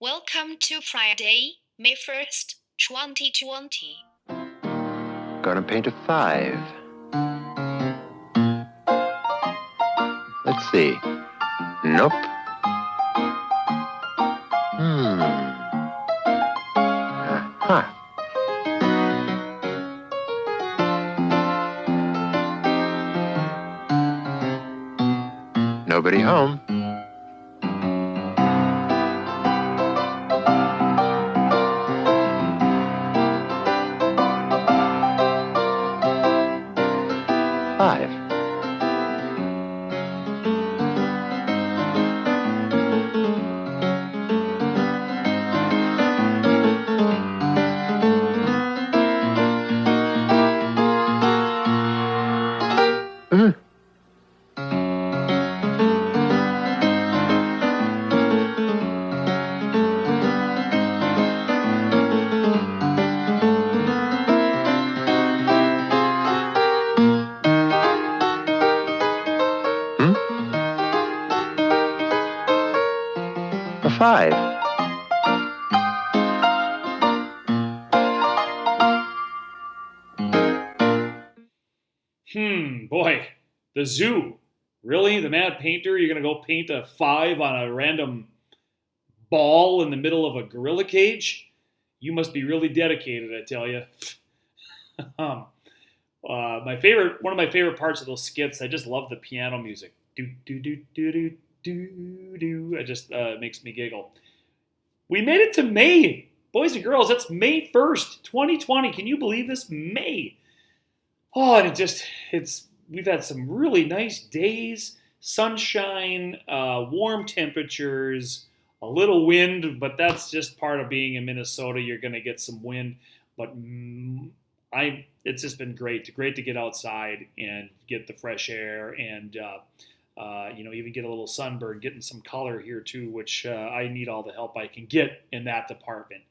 Welcome to Friday, May 1st, 2020. Gonna paint a 5. Let's see. Nope. Huh. Nobody home. Five. A 5. Boy, the zoo. Really? The mad painter? You're going to go paint a 5 on a random ball in the middle of a gorilla cage? You must be really dedicated, I tell you. One of my favorite parts of those skits, I just love the piano music. Do, do, do, do, do, do, do. It just makes me giggle. We made it to May. Boys and girls, that's May 1st, 2020. Can you believe this? May. Oh, and we've had some really nice days, sunshine, warm temperatures, a little wind, but that's just part of being in Minnesota. You're going to get some wind, but it's just been great to get outside and get the fresh air and even get a little sunburn, getting some color here too, which I need all the help I can get in that department.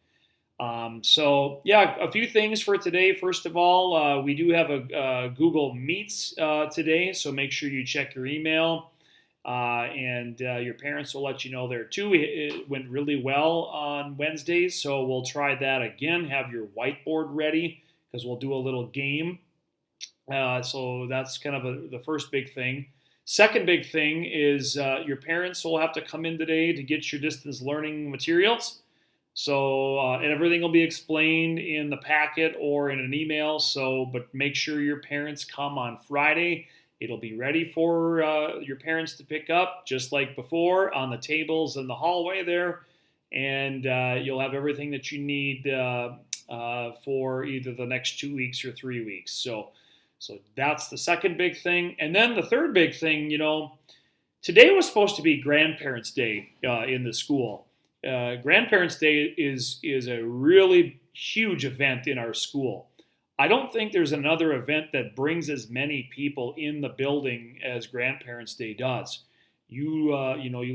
A few things for today. First of all, we do have a Google Meets today, so make sure you check your email, and your parents will let you know there too. It went really well on Wednesdays, so we'll try that again. Have your whiteboard ready because we'll do a little game. So that's kind of the first big thing. Second big thing is your parents will have to come in today to get your distance learning materials. So, and everything will be explained in the packet or in an email. But make sure your parents come on Friday. It'll be ready for your parents to pick up, just like before, on the tables in the hallway there. And you'll have everything that you need for either the next 2 weeks or 3 weeks. So that's the second big thing. And then the third big thing, today was supposed to be Grandparents' Day in the school. Grandparents' Day is a really huge event in our school. I don't think there's another event that brings as many people in the building as Grandparents' Day does. You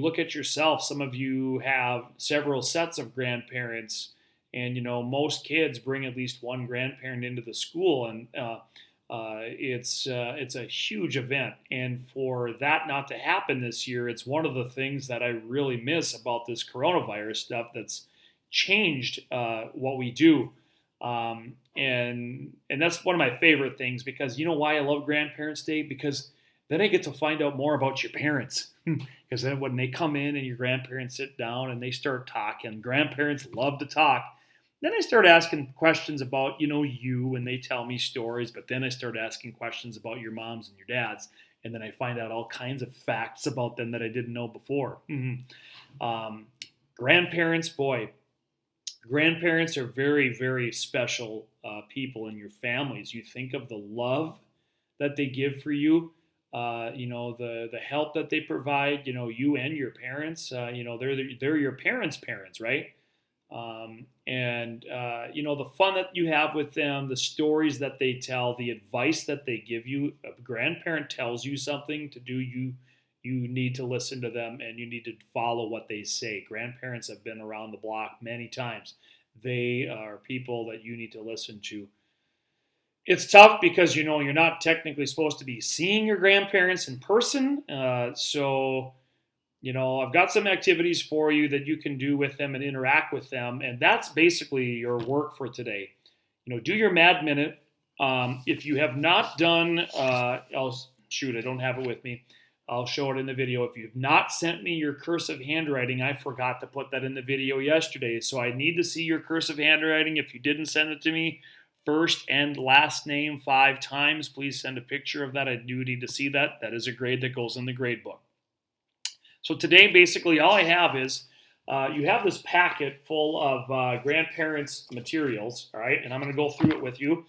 look at yourself. Some of you have several sets of grandparents, and most kids bring at least one grandparent into the school, and it's a huge event, and for that not to happen this year, it's one of the things that I really miss about this coronavirus stuff that's changed what we do, and that's one of my favorite things, because you know why I love Grandparents' Day? Because then I get to find out more about your parents. Because then when they come in and your grandparents sit down and they start talking, grandparents love to talk. Then I start asking questions about, you, and they tell me stories, but then I start asking questions about your moms and your dads, and then I find out all kinds of facts about them that I didn't know before. Grandparents, boy, grandparents are very, very special people in your families. You think of the love that they give for you, the help that they provide, you and your parents, they're your parents' parents, right? The fun that you have with them, the stories that they tell, the advice that they give you. If a grandparent tells you something to do, you need to listen to them and you need to follow what they say. Grandparents have been around the block many times. They are people that you need to listen to. It's tough because you're not technically supposed to be seeing your grandparents in person, so I've got some activities for you that you can do with them and interact with them. And that's basically your work for today. Do your Mad Minute. If you have not done, I don't have it with me. I'll show it in the video. If you've not sent me your cursive handwriting, I forgot to put that in the video yesterday. So I need to see your cursive handwriting. If you didn't send it to me, first and last name 5 times, please send a picture of that. I do need to see that. That is a grade that goes in the grade book. So today, basically, all I have is you have this packet full of grandparents' materials, all right? And I'm going to go through it with you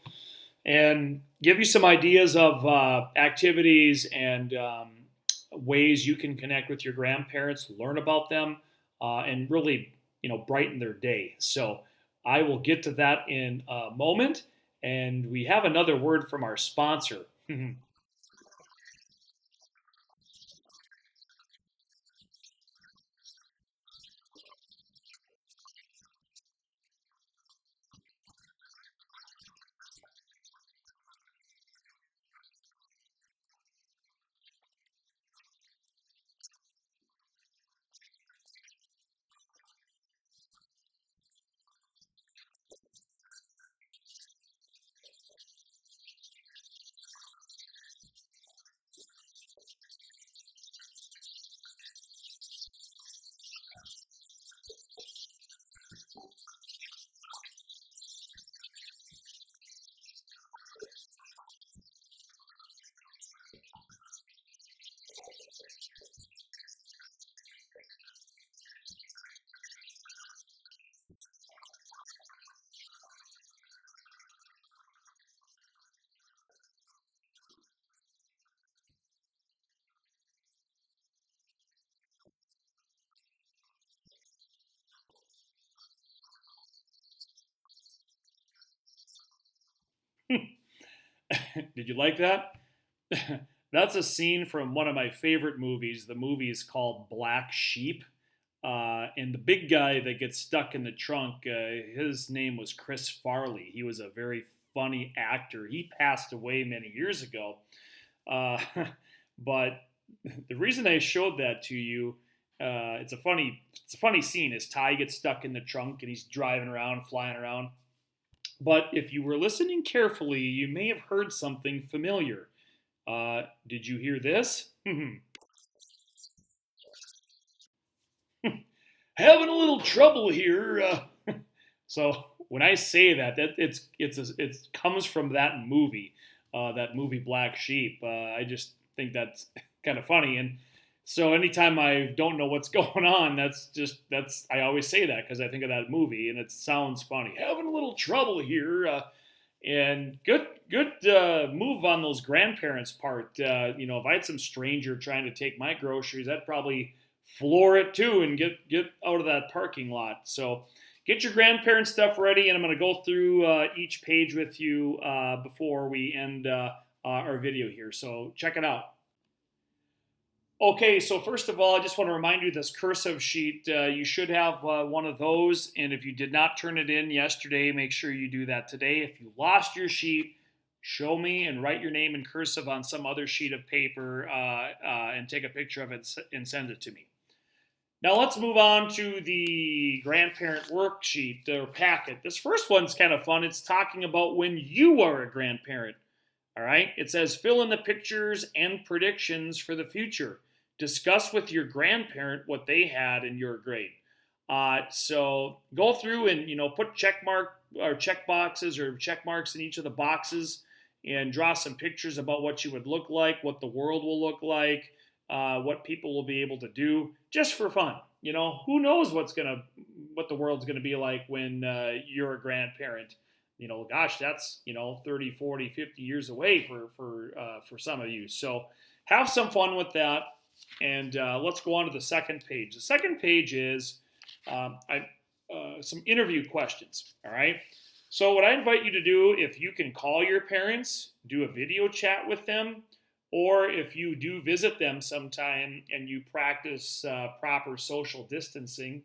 and give you some ideas of activities and ways you can connect with your grandparents, learn about them, and really, brighten their day. So I will get to that in a moment. And we have another word from our sponsor. Did you like that? That's a scene from one of my favorite movies. The movie is called Black Sheep. And the big guy that gets stuck in the trunk, his name was Chris Farley. He was a very funny actor. He passed away many years ago. Uh, but the reason I showed that to you, it's a funny scene. His tie gets stuck in the trunk and he's driving around, flying around. But if you were listening carefully, you may have heard something familiar. Did you hear this? Having a little trouble here. So when I say that it comes from that movie Black Sheep. I just think that's kind of funny, and so anytime I don't know what's going on, that's I always say that because I think of that movie, and it sounds funny. Having a little trouble here. And good move on those grandparents' part. If I had some stranger trying to take my groceries, I'd probably floor it too and get out of that parking lot. So get your grandparents' stuff ready, and I'm going to go through each page with you before we end our video here. So check it out. Okay, so first of all, I just want to remind you this cursive sheet, you should have one of those. And if you did not turn it in yesterday, make sure you do that today. If you lost your sheet, show me and write your name in cursive on some other sheet of paper and take a picture of it and send it to me. Now let's move on to the grandparent worksheet or packet. This first one's kind of fun. It's talking about when you are a grandparent. All right, it says fill in the pictures and predictions for the future. Discuss with your grandparent what they had in your grade. So go through and put check boxes or check marks in each of the boxes, and draw some pictures about what you would look like, what the world will look like, what people will be able to do, just for fun. Who knows what the world's gonna be like when you're a grandparent. Gosh, that's 30, 40, 50 years away for some of you. So have some fun with that. And let's go on to the second page. The second page is some interview questions. All right. So what I invite you to do, if you can call your parents, do a video chat with them, or if you do visit them sometime and you practice proper social distancing,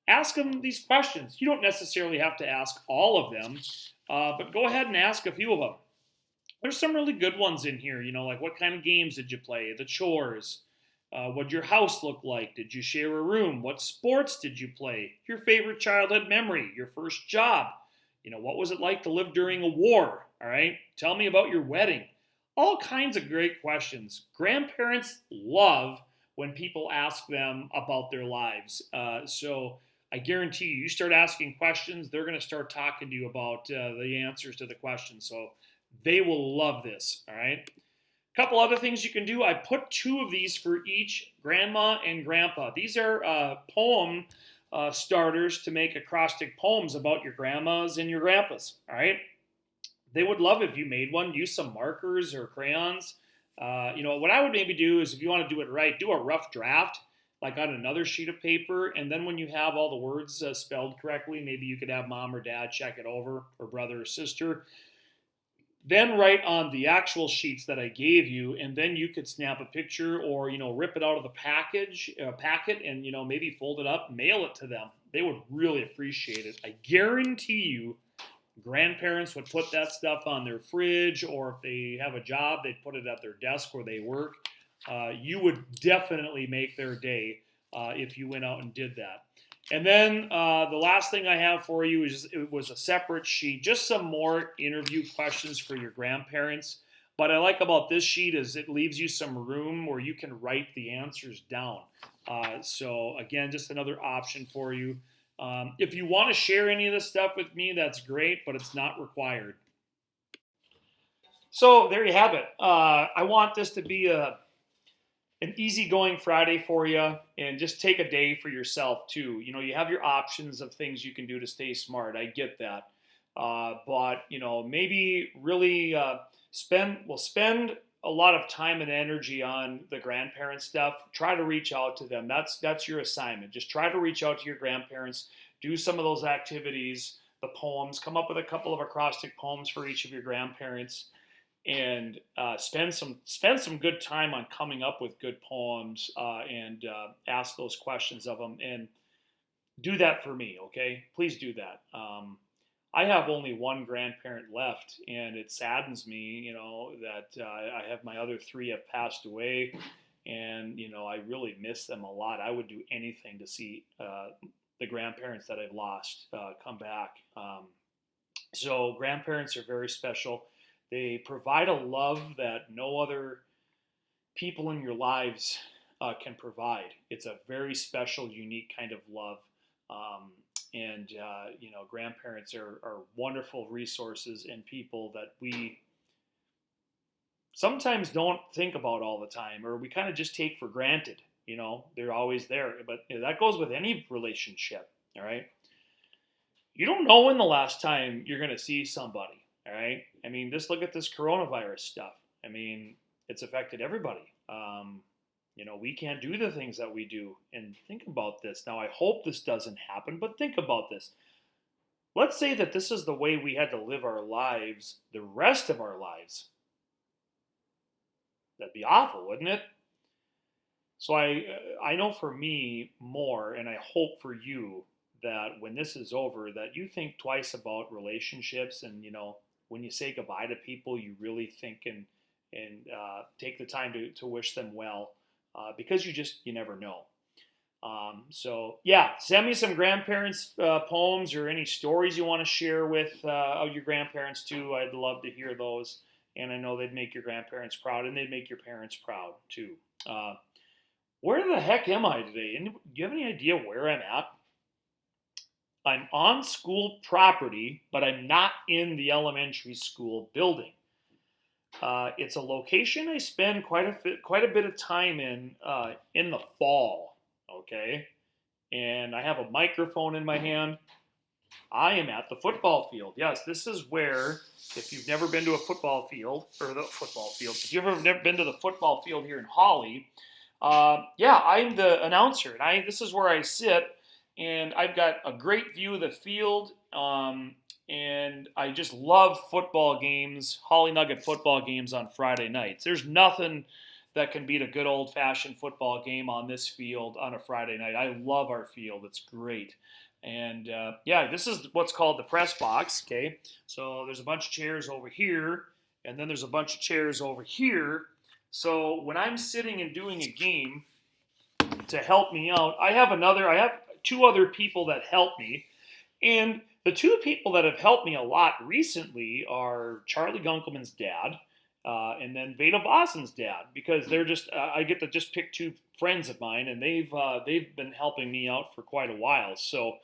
ask them these questions. You don't necessarily have to ask all of them, but go ahead and ask a few of them. There's some really good ones in here, like what kind of games did you play, the chores, What'd your house look like? Did you share a room? What sports did you play? Your favorite childhood memory? Your first job? What was it like to live during a war? All right. Tell me about your wedding. All kinds of great questions. Grandparents love when people ask them about their lives. So I guarantee you start asking questions, they're going to start talking to you about the answers to the questions. So they will love this. All right. A couple other things you can do. I put 2 of these for each grandma and grandpa. These are poem starters to make acrostic poems about your grandmas and your grandpas. All right. They would love if you made one. Use some markers or crayons. What I would maybe do is if you want to do it right, do a rough draft, like on another sheet of paper. And then when you have all the words spelled correctly, maybe you could have mom or dad check it over, or brother or sister. Then write on the actual sheets that I gave you, and then you could snap a picture or rip it out of the packet, and maybe fold it up, mail it to them. They would really appreciate it. I guarantee you, grandparents would put that stuff on their fridge, or if they have a job, they'd put it at their desk where they work. You would definitely make their day if you went out and did that. And then the last thing I have for you it was a separate sheet, just some more interview questions for your grandparents. What I like about this sheet is it leaves you some room where you can write the answers down. So again, just another option for you. If you want to share any of this stuff with me, that's great, but it's not required. So there you have it. I want this to be an easygoing Friday for you, and just take a day for yourself too. You have your options of things you can do to stay smart. I get that. But maybe really spend a lot of time and energy on the grandparent stuff. Try to reach out to them. That's your assignment. Just try to reach out to your grandparents. Do some of those activities, the poems. Come up with a couple of acrostic poems for each of your grandparents, and spend some good time on coming up with good poems, and ask those questions of them, and do that for me. Okay, please do that. I have only one grandparent left, and it saddens me, that I have my other 3 have passed away, and I really miss them a lot. I would do anything to see the grandparents that I've lost come back. So grandparents are very special. They provide a love that no other people in your lives can provide. It's a very special, unique kind of love. And grandparents are wonderful resources and people that we sometimes don't think about all the time, or we kind of just take for granted. They're always there. But that goes with any relationship, all right? You don't know when the last time you're going to see somebody. All right. I mean, just look at this coronavirus stuff. I mean, it's affected everybody. We can't do the things that we do. And think about this. Now, I hope this doesn't happen, but think about this. Let's say that this is the way we had to live our lives the rest of our lives. That'd be awful, wouldn't it? So I know for me more, and I hope for you that when this is over, that you think twice about relationships, and when you say goodbye to people, you really think and take the time to wish them well, because you never know. So yeah, send me some grandparents poems or any stories you want to share with your grandparents too. I'd love to hear those, and I know they'd make your grandparents proud, and they'd make your parents proud too. Where the heck am I today? And do you have any idea where I'm at? I'm on school property, but I'm not in the elementary school building. It's a location I spend quite a bit of time in the fall. Okay, and I have a microphone in my hand. I am at the football field. Yes, this is where, if you've never been to a football field, if you've never been to the football field here in Hawley, I'm the announcer, and this is where I sit. And I've got a great view of the field, and I just love football games, Hawley Nugget football games on Friday nights. There's nothing that can beat a good old-fashioned football game on this field on a Friday night. I love our field. It's great. And, this is what's called the press box, okay? So there's a bunch of chairs over here, and then there's a bunch of chairs over here. So when I'm sitting and doing a game, to help me out. I have two other people that help me, and the two people that have helped me a lot recently are Charlie Gunkelman's dad, and then Veda Bossen's dad, because they're just I get to just pick two friends of mine, and they've been helping me out for quite a while. So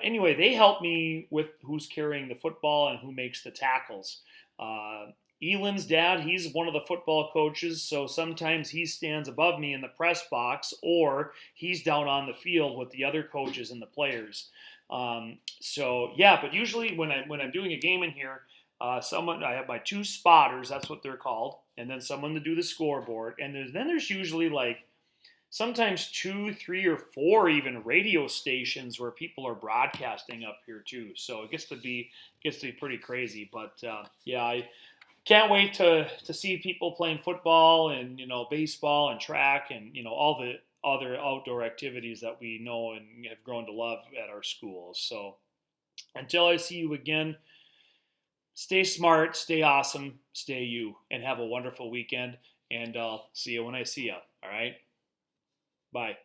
anyway, they help me with who's carrying the football and who makes the tackles. Uh, Elan's dad, he's one of the football coaches, so sometimes he stands above me in the press box, or he's down on the field with the other coaches and the players. So yeah, but usually when I'm doing a game in here, I have my two spotters, that's what they're called, and then someone to do the scoreboard, and there's usually like sometimes two, three, or four even radio stations where people are broadcasting up here too. So it gets to be pretty crazy. But yeah, I can't wait to see people playing football and baseball and track and all the other outdoor activities that we know and have grown to love at our schools. So until I see you again, stay smart, stay awesome, stay you, and have a wonderful weekend. And I'll see you when I see you. All right. Bye.